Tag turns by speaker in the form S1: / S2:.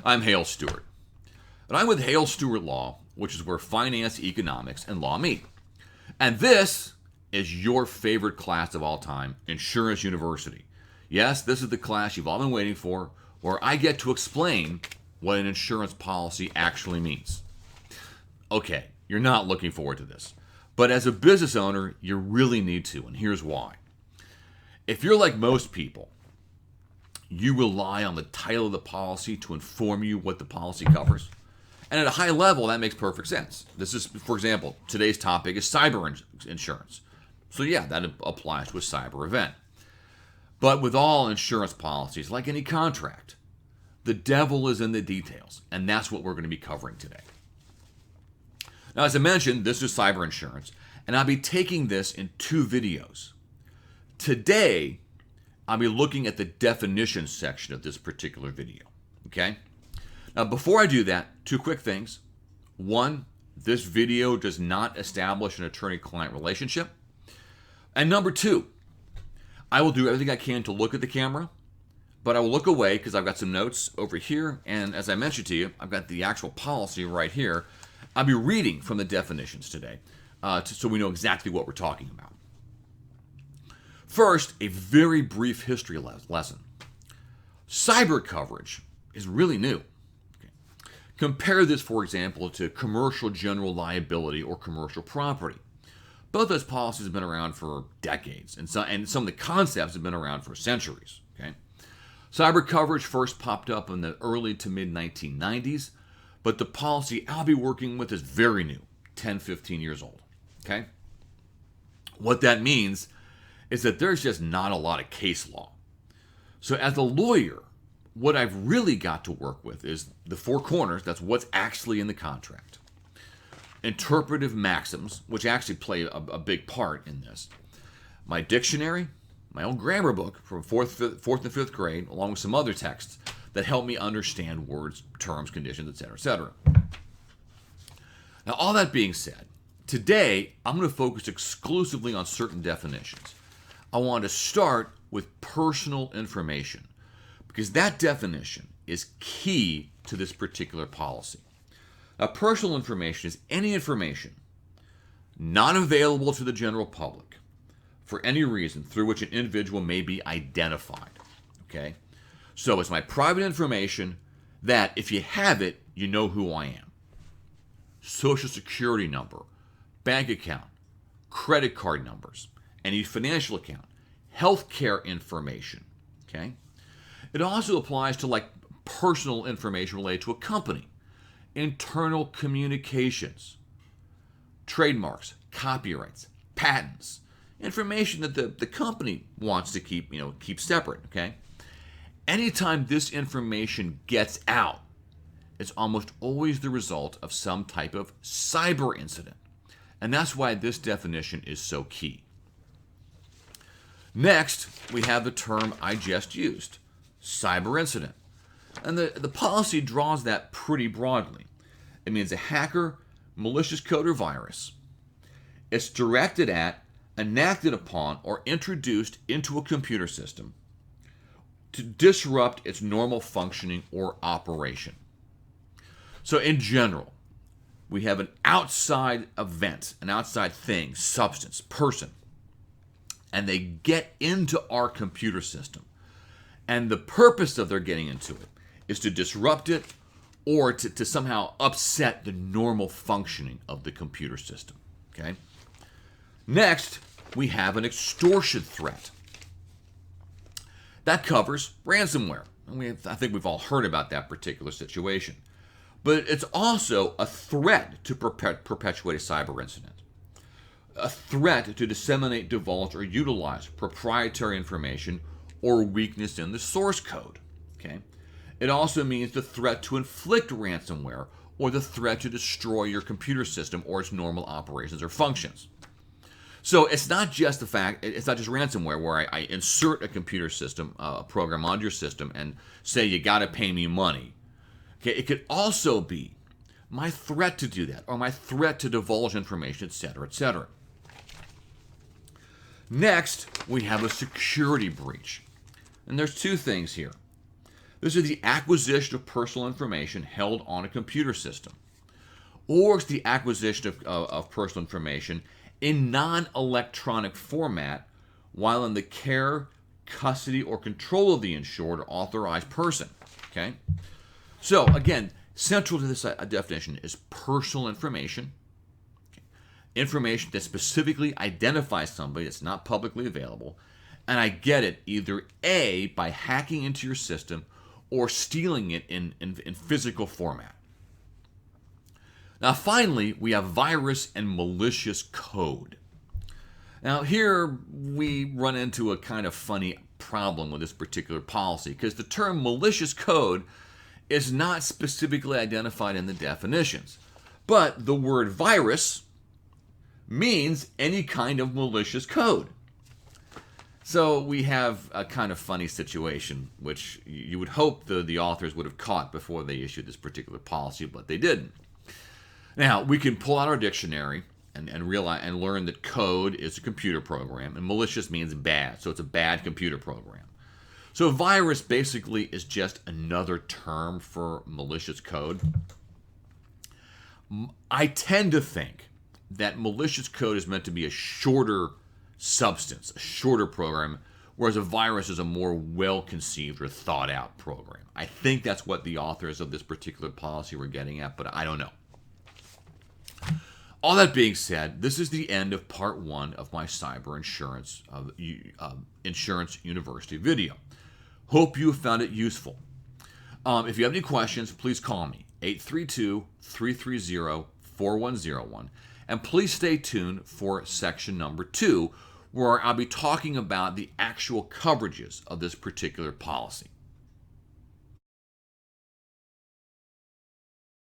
S1: I'm Hale Stewart, and I'm with Hale Stewart Law, which is where finance, economics, and law meet. And this is your favorite class of all time, Insurance University. Yes, this is the class you've all been waiting for, where I get to explain what an insurance policy actually means. Okay, you're not looking forward to this, but as a business owner, you really need to, and here's why. If you're like most people, you rely on the title of the policy to inform you what the policy covers. And at a high level, that makes perfect sense. This is, for example, today's topic is cyber insurance. So yeah, that applies to a cyber event. But with all insurance policies, like any contract, the devil is in the details, and that's what we're going to be covering today. Now, as I mentioned, this is cyber insurance, and I'll be taking this in 2 videos. Today, I'll be looking at the definition section of this particular video, okay? Now, before I do that, 2 quick things. 1, this video does not establish an attorney-client relationship. And number 2, I will do everything I can to look at the camera, but I will look away because I've got some notes over here, and as I mentioned to you, I've got the actual policy right here. I'll be reading from the definitions today, so we know exactly what we're talking about. First, a very brief history lesson. Cyber coverage is really new. Okay. Compare this, for example, to commercial general liability or commercial property. Both those policies have been around for decades, and some of the concepts have been around for centuries. Okay. Cyber coverage first popped up in the early to mid 1990s, but the policy I'll be working with is very new, 10, 15 years old. Okay. What that means is that there's just not a lot of case law. So as a lawyer, what I've really got to work with is the 4 corners, that's what's actually in the contract. Interpretive maxims, which actually play a big part in this. My dictionary, my own grammar book from 4th and 5th grade, along with some other texts that help me understand words, terms, conditions, etc., etc. Now, all that being said, today I'm going to focus exclusively on certain definitions. I want to start with personal information because that definition is key to this particular policy. Now, personal information is any information not available to the general public for any reason through which an individual may be identified. Okay? So it's my private information that if you have it, you know who I am. Social security number, bank account, credit card numbers, any financial account, healthcare information, okay? It also applies to like personal information related to a company, internal communications, trademarks, copyrights, patents, information that the company wants to keep separate, okay? Anytime this information gets out, it's almost always the result of some type of cyber incident. And that's why this definition is so key. Next, we have the term I just used, cyber incident. And the policy draws that pretty broadly. It means a hacker, malicious code, or virus. It's directed at, enacted upon, or introduced into a computer system to disrupt its normal functioning or operation. So in general, we have an outside event, an outside thing, substance, person, and they get into our computer system. And the purpose of their getting into it is to disrupt it or to somehow upset the normal functioning of the computer system. Okay? Next, we have an extortion threat. That covers ransomware. I think we've all heard about that particular situation. But it's also a threat to perpetuate a cyber incident. A threat to disseminate, divulge, or utilize proprietary information or weakness in the source code. Okay? It also means the threat to inflict ransomware or the threat to destroy your computer system or its normal operations or functions. So it's not just ransomware where I insert a computer system, a program onto your system and say you got to pay me money. Okay, it could also be my threat to do that or my threat to divulge information, etc., etc. Next, we have a security breach. And there's 2 things here. This is the acquisition of personal information held on a computer system. Or it's the acquisition of personal information in non-electronic format while in the care, custody, or control of the insured or authorized person. Okay? So, again, central to this definition is personal information. Information that specifically identifies somebody that's not publicly available. And I get it either A, by hacking into your system, or stealing it in physical format. Now, finally, we have virus and malicious code. Now, here we run into a kind of funny problem with this particular policy because the term malicious code is not specifically identified in the definitions. But the word virus means any kind of malicious code. So we have a kind of funny situation, which you would hope the authors would have caught before they issued this particular policy, but they didn't. Now, we can pull out our dictionary and realize and learn that code is a computer program, and malicious means bad, so it's a bad computer program. So a virus basically is just another term for malicious code. I tend to think that malicious code is meant to be a shorter substance, a shorter program, whereas a virus is a more well-conceived or thought-out program. I think that's what the authors of this particular policy were getting at, but I don't know. All that being said, this is the end of part 1 of my cyber insurance insurance university video. Hope you found it useful. If you have any questions, please call me, 832-330-4101. And please stay tuned for section number 2, where I'll be talking about the actual coverages of this particular policy.